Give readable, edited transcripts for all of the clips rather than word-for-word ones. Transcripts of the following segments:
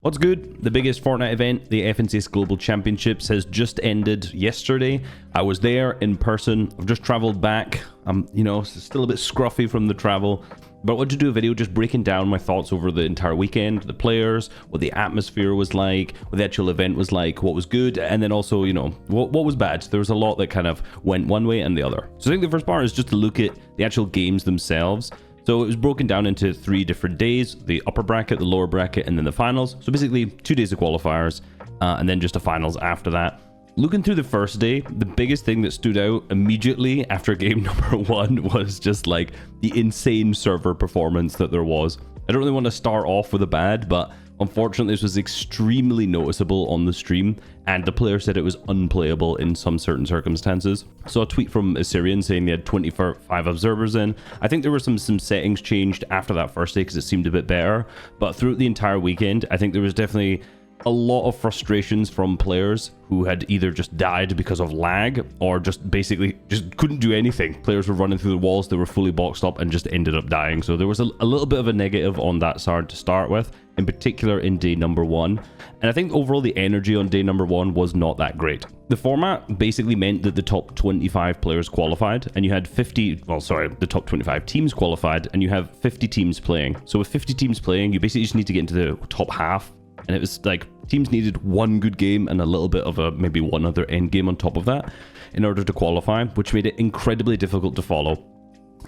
What's good? The biggest Fortnite event, the FNCS Global Championships, has just ended yesterday. I was there in person. I've just traveled back. I'm, still a bit scruffy from the travel, but I wanted to do a video just breaking down my thoughts over the entire weekend, the players, what the atmosphere was like, what the actual event was like, what was good, and then also, what was bad. There was a lot that kind of went one way and the other. So I think the first part is just to look at the actual games themselves. So it was broken down into 3 different days: the upper bracket, the lower bracket, and then the finals. So basically 2 days of qualifiers, and then just a finals after that. Looking through the first day, the biggest thing that stood out immediately after game number 1 was just like the insane server performance that there was. I don't really want to start off with a bad, but unfortunately this was extremely noticeable on the stream, and the player said it was unplayable in some certain circumstances. Saw a tweet from Assyrian saying they had 25 observers in. I think there were some settings changed after that first day because it seemed a bit better, but throughout the entire weekend I think there was definitely a lot of frustrations from players who had either just died because of lag or just basically just couldn't do anything. Players were running through the walls, they were fully boxed up and just ended up dying. So there was a little bit of a negative on that side to start with, in particular in day number 1. And I think overall the energy on day number 1 was not that great. The format basically meant that the top 25 players qualified, and you had the top 25 teams qualified, and you have 50 teams playing. So with 50 teams playing, you basically just need to get into the top half. And it was like teams needed one good game and a little bit of maybe one other end game on top of that in order to qualify, which made it incredibly difficult to follow.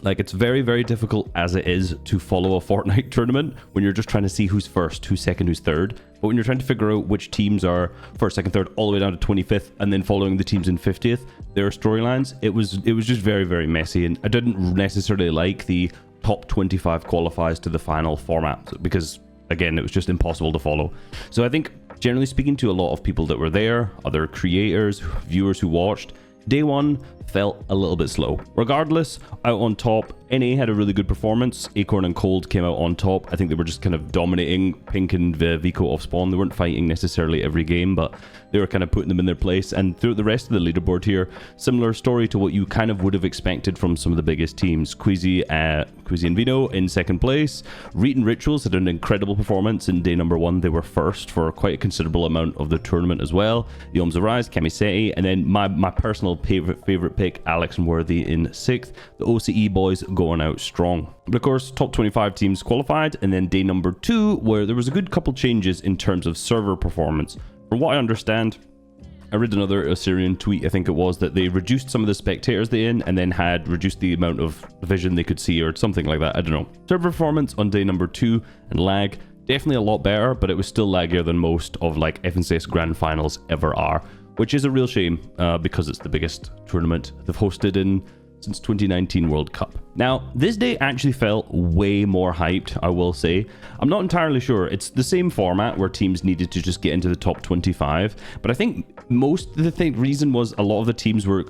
Like, it's very, very difficult as it is to follow a Fortnite tournament when you're just trying to see who's first, who's second, who's third. But when you're trying to figure out which teams are first, second, third, all the way down to 25th, and then following the teams in 50th, their storylines, it was just very, very messy. And I didn't necessarily like the top 25 qualifies to the final format because, again, it was just impossible to follow. So I think, generally speaking, to a lot of people that were there, other creators, viewers who watched, day 1 felt a little bit slow. Regardless, out on top, NA had a really good performance. Acorn and Cold came out on top. I think they were just kind of dominating Pink and Vico off spawn. They weren't fighting necessarily every game, but they were kind of putting them in their place. And throughout the rest of the leaderboard here, similar story to what you kind of would have expected from some of the biggest teams. Queasy and Vino in second place. Reet and Rituals had an incredible performance in day number 1. They were first for quite a considerable amount of the tournament as well. Yoms Arise, Camiseti, and then my personal favorite pick, Alex and Worthy in 6th. The OCE boys going out strong. But of course, top 25 teams qualified, and then day number 2, where there was a good couple changes in terms of server performance. From what I understand, I read another Assyrian tweet, I think it was, that they reduced some of the spectators they in and then had reduced the amount of vision they could see or something like that. I don't know. Server performance on day number 2 and lag, definitely a lot better, but it was still laggier than most of like FNCS Grand Finals ever are, which is a real shame because it's the biggest tournament they've hosted since 2019 World Cup. Now, this day actually felt way more hyped, I will say. I'm not entirely sure. It's the same format where teams needed to just get into the top 25, but I think most of the reason was a lot of the teams were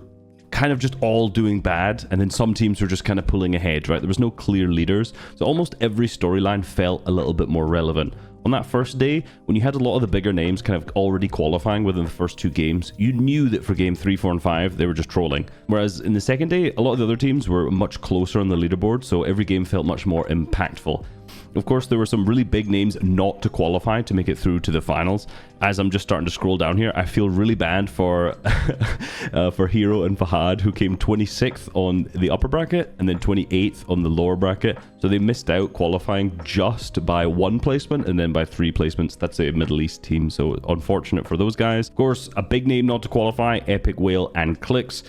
kind of just all doing bad, and then some teams were just kind of pulling ahead, right? There was no clear leaders, so almost every storyline felt a little bit more relevant. On that first day, when you had a lot of the bigger names kind of already qualifying within the first 2 games, you knew that for game 3, 4, and 5, they were just trolling. Whereas in the second day, a lot of the other teams were much closer on the leaderboard, so every game felt much more impactful. Of course, there were some really big names not to qualify to make it through to the finals. As I'm just starting to scroll down here, I feel really bad for for Hero and Fahad, who came 26th on the upper bracket and then 28th on the lower bracket. So they missed out qualifying just by 1 placement and then by 3 placements. That's a Middle East team, so unfortunate for those guys. Of course, a big name not to qualify, Epic Whale and Clix.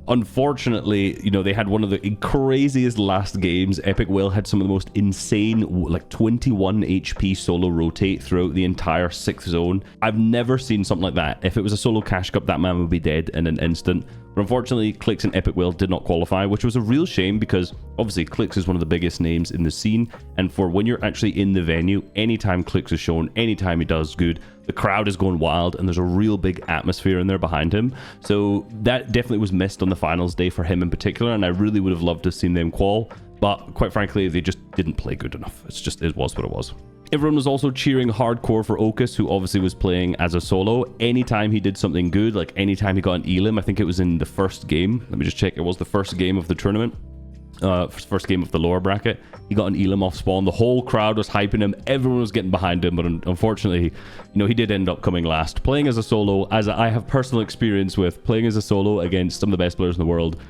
Unfortunately, they had one of the craziest last games. Epic Whale had some of the most insane, like 21 HP solo rotate throughout the entire 6th zone. I've never seen something like that. If it was a solo cash cup, that man would be dead in an instant. But unfortunately, Clix and Epic Whale did not qualify, which was a real shame because obviously Clix is one of the biggest names in the scene. And for when you're actually in the venue, anytime Clix is shown, anytime he does good, the crowd is going wild and there's a real big atmosphere in there behind him. So that definitely was missed on the finals day for him in particular. And I really would have loved to have seen them qual. But quite frankly, they just didn't play good enough. It was what it was. Everyone was also cheering hardcore for Ocus, who obviously was playing as a solo. Anytime he did something good, like anytime he got an Elim, I think it was in the first game. Let me just check. It was the first game of the tournament. first game of the lower bracket. He got an Elam off spawn. The whole crowd was hyping him. Everyone was getting behind him, but unfortunately, he did end up coming last. Playing as a solo, as I have personal experience with, playing as a solo against some of the best players in the world,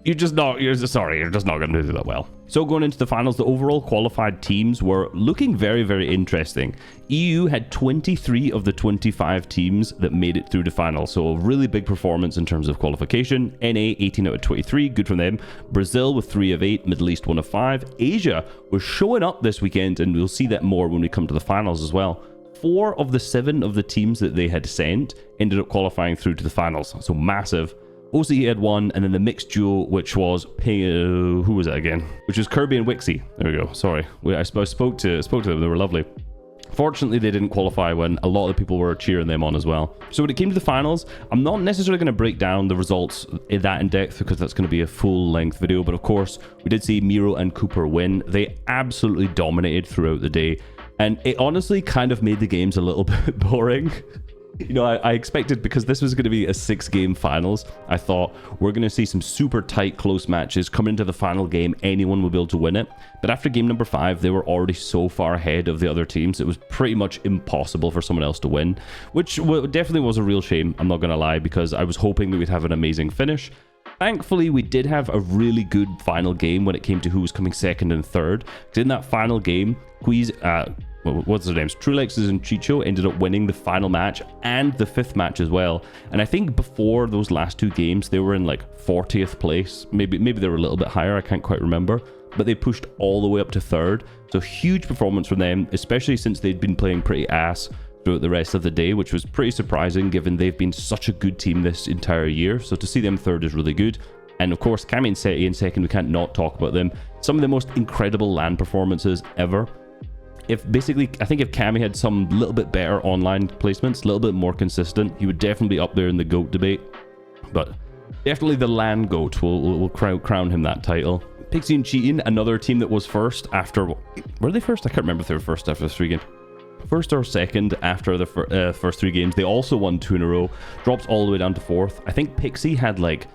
you're just not going to do that well. So going into the finals, the overall qualified teams were looking very, very interesting. EU had 23 of the 25 teams that made it through the final, so a really big performance in terms of qualification. NA 18 out of 23, good from them. Brazil with 3 of 8, Middle East 1 of 5. Asia was showing up this weekend, and we'll see that more when we come to the finals as well. 4 of the 7 of the teams that they had sent ended up qualifying through to the finals, so massive. OCE had 1, and then the mixed duo, which was who was it again? Which was Kirby and Wixie. There we go. Sorry, I spoke to them. They were lovely. Fortunately, they didn't qualify when a lot of the people were cheering them on as well. So when it came to the finals, I'm not necessarily going to break down the results in depth because that's going to be a full-length video. But of course, we did see Miro and Cooper win. They absolutely dominated throughout the day, and it honestly kind of made the games a little bit boring. I expected, because this was going to be a 6-game finals, I thought we're going to see some super tight, close matches. Coming into the final game, anyone will be able to win it. But after game number 5, they were already so far ahead of the other teams, it was pretty much impossible for someone else to win, which definitely was a real shame, I'm not going to lie, because I was hoping that we'd have an amazing finish. Thankfully, we did have a really good final game when it came to who was coming second and third. In that final game, what's their names? Trulexes and Chicho ended up winning the final match and the 5th match as well. And I think before those last 2 games, they were in like 40th place. Maybe they were a little bit higher. I can't quite remember. But they pushed all the way up to 3rd. So huge performance from them, especially since they'd been playing pretty ass throughout the rest of the day, which was pretty surprising given they've been such a good team this entire year. So to see them 3rd is really good. And of course, Cammy and Seti in 2nd, we can't not talk about them. Some of the most incredible LAN performances ever. I think if Cammy had some little bit better online placements, a little bit more consistent, he would definitely be up there in the GOAT debate. But definitely the LAN GOAT will crown him that title. Pixie and Cheatin', another team that was first after... Were they first? I can't remember if they were first after the 3 games. First or second after the first 3 games. They also won 2 in a row. Dropped all the way down to 4th. I think Pixie had like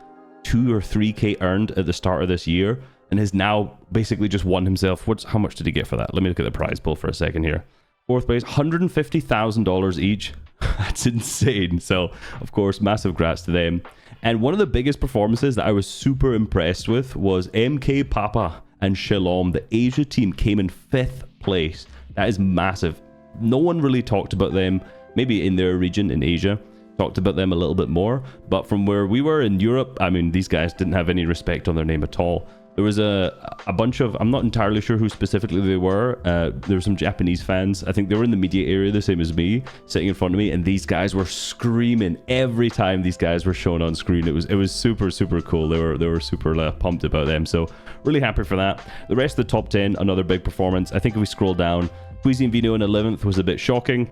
2 or 3k earned at the start of this year, and has now basically just won himself. How much did he get for that? Let me look at the prize pool for a second here. 4th place, $150,000 each. That's insane. So, of course, massive congrats to them. And one of the biggest performances that I was super impressed with was MK Papa and Shalom. The Asia team came in 5th place. That is massive. No one really talked about them, maybe in their region in Asia. Talked about them a little bit more. But from where we were in Europe, I mean, these guys didn't have any respect on their name at all. There was a bunch of, I'm not entirely sure who specifically they were. There were some Japanese fans. I think they were in the media area, the same as me, sitting in front of me, and these guys were screaming every time these guys were shown on screen. It was super, super cool. They were super pumped about them. So really happy for that. The rest of the top 10, another big performance. I think if we scroll down, Queasy and Vino in 11th was a bit shocking.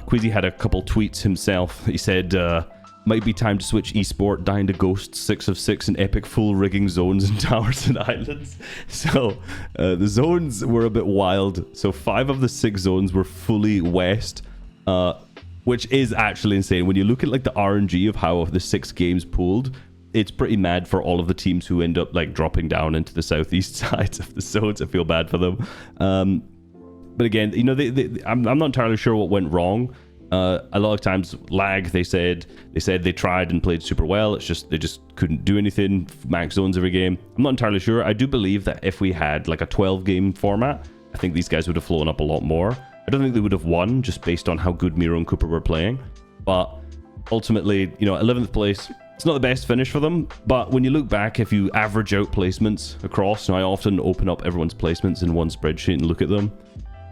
Queasy had a couple tweets himself. He said, might be time to switch esport, dying to ghosts, 6 of 6 in epic full rigging zones and towers and islands. So the zones were a bit wild. So 5 of the 6 zones were fully west, which is actually insane. When you look at like the RNG of how the 6 games pooled, it's pretty mad for all of the teams who end up like dropping down into the southeast sides of the zones. I feel bad for them. But again, I'm not entirely sure what went wrong. A lot of times lag, they said they tried and played super well. It's just they just couldn't do anything, max zones every game. I'm not entirely sure. I do believe that if we had like a 12-game format, I think these guys would have flown up a lot more. I don't think they would have won just based on how good Miro and Cooper were playing. But ultimately, 11th place, it's not the best finish for them. But when you look back, if you average out placements across, I often open up everyone's placements in one spreadsheet and look at them.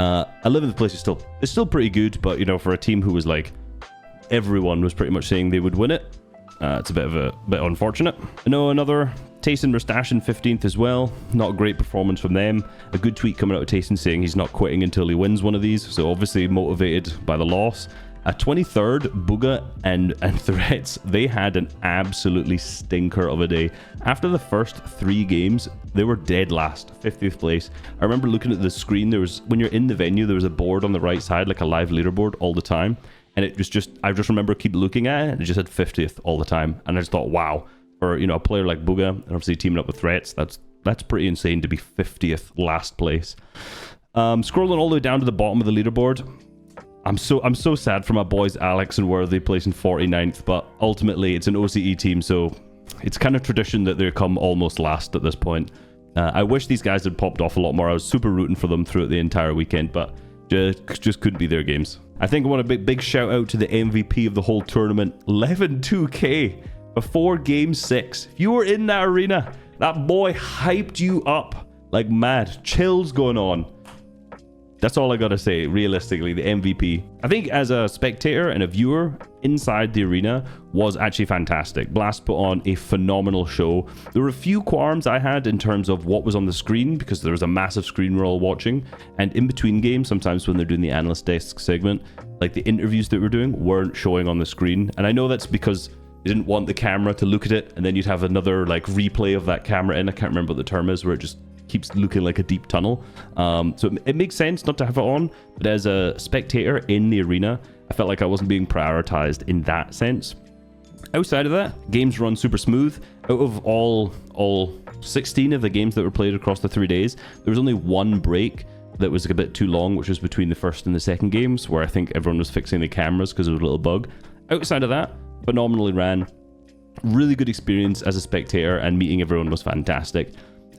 11th place is still pretty good, but for a team who was like everyone was pretty much saying they would win it, it's a bit unfortunate. Another Tayson Mustache in 15th as well. Not a great performance from them. A good tweet coming out of Tayson saying he's not quitting until he wins one of these, so obviously motivated by the loss. 23rd, Booga and Threats, they had an absolutely stinker of a day. After the first 3 games, they were dead last, 50th place. I remember looking at the screen, when you're in the venue, there was a board on the right side, like a live leaderboard all the time. And it was I just remember keep looking at it, and it just had 50th all the time. And I just thought, wow, for, you know, a player like Bugha, and obviously teaming up with Threats. That's pretty insane to be 50th last place. Scrolling all the way down to the bottom of the leaderboard, I'm so sad for my boys Alex and Worthy placing 49th, but ultimately it's an OCE team, so it's kind of tradition that they come almost last at this point. I wish these guys had popped off a lot more. I was super rooting for them throughout the entire weekend, but just couldn't be their games. I think I want a big shout out to the MVP of the whole tournament, Levin2K, before Game 6. If you were in that arena, that boy hyped you up like mad. Chills going on. That's all I gotta say, realistically, the MVP. I think as a spectator and a viewer, inside the arena was actually fantastic. Blast put on a phenomenal show. There were a few qualms I had in terms of what was on the screen, because there was a massive screen we're all watching, and in between games, sometimes when they're doing the analyst desk segment, like the interviews that we're doing weren't showing on the screen. And I know that's because they didn't want the camera to look at it, and then you'd have another like replay of that camera in. I can't remember what the term is, where it just keeps looking like a deep tunnel. So it makes sense not to have it on, but as a spectator in the arena, I felt like I wasn't being prioritized in that sense. Outside of that, games run super smooth. Out of all 16 of the games that were played across the 3 days, there was only one break that was a bit too long, which was between the first and the second games, where I think everyone was fixing the cameras because there was a little bug. Outside of that, phenomenally ran. Really good experience as a spectator, and meeting everyone was fantastic.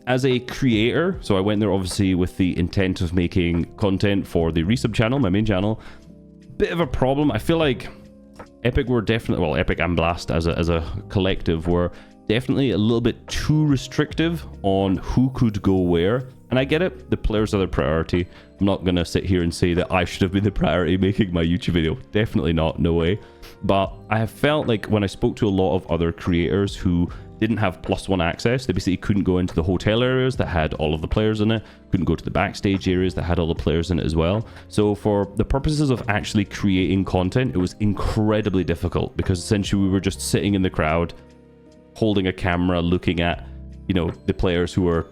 As a creator, so I went there obviously with the intent of making content for the resub channel, my main channel. Bit of a problem. I feel like Epic were definitely, well, Epic and Blast as a collective were definitely a little bit too restrictive on who could go where. And I get it, the players are the priority. I'm not going to sit here and say that I should have been the priority making my YouTube video. Definitely not, no way. But I have felt like when I spoke to a lot of other creators who didn't have +1 access, they basically couldn't go into the hotel areas that had all of the players in it, couldn't go to the backstage areas that had all the players in it as well. So for the purposes of actually creating content, it was incredibly difficult, because essentially we were just sitting in the crowd, holding a camera, looking at, you know, the players who were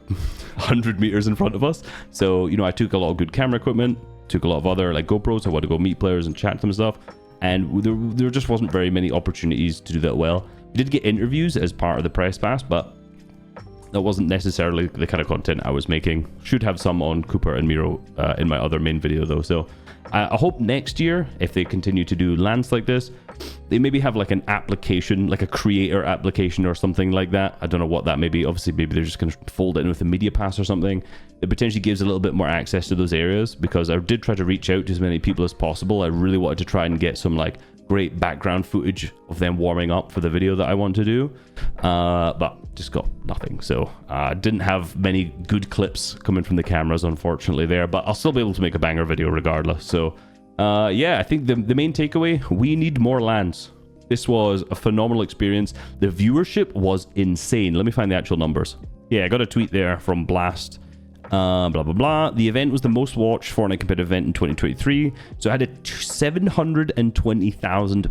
100 meters in front of us. So, you know, I took a lot of good camera equipment, took a lot of other like GoPros. I wanted to go meet players and chat to them and stuff. And there just wasn't very many opportunities to do that well. We did get interviews as part of the press pass, but that wasn't necessarily the kind of content I was making. Should have some on Cooper and Miro in my other main video though. So I hope next year, if they continue to do LANs like this, they maybe have like an application, like a creator application or something like that. I don't know what that may be. Obviously, maybe they're just going to fold it in with a media pass or something. It potentially gives a little bit more access to those areas, because I did try to reach out to as many people as possible. I really wanted to try and get some like great background footage of them warming up for the video that I want to do, but just got nothing. So I didn't have many good clips coming from the cameras, unfortunately, there, but I'll still be able to make a banger video regardless. So yeah, I think the main takeaway, we need more LANs. This was a phenomenal experience. The viewership was insane. Let me find the actual numbers. Yeah, I got a tweet there from Blast. Blah, blah, blah. The event was the most watched Fortnite competitive event in 2023. So I had a 720,000...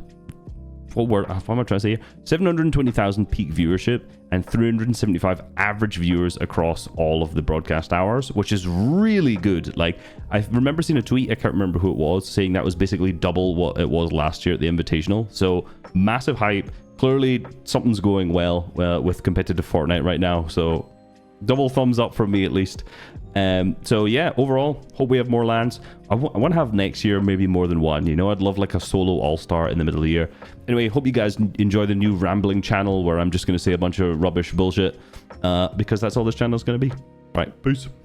what am I trying to say here? 720,000 peak viewership and 375 average viewers across all of the broadcast hours, which is really good. Like, I remember seeing a tweet, I can't remember who it was, saying that was basically double what it was last year at the Invitational. So massive hype. Clearly something's going well with competitive Fortnite right now. So double thumbs up from me at least. So yeah, overall, hope we have more LANs. I want to have next year maybe more than one, you know. I'd love like a solo all-star in the middle of the year. Anyway, hope you guys enjoy the new rambling channel where I'm just going to say a bunch of rubbish bullshit, because that's all this channel is going to be. Right, peace.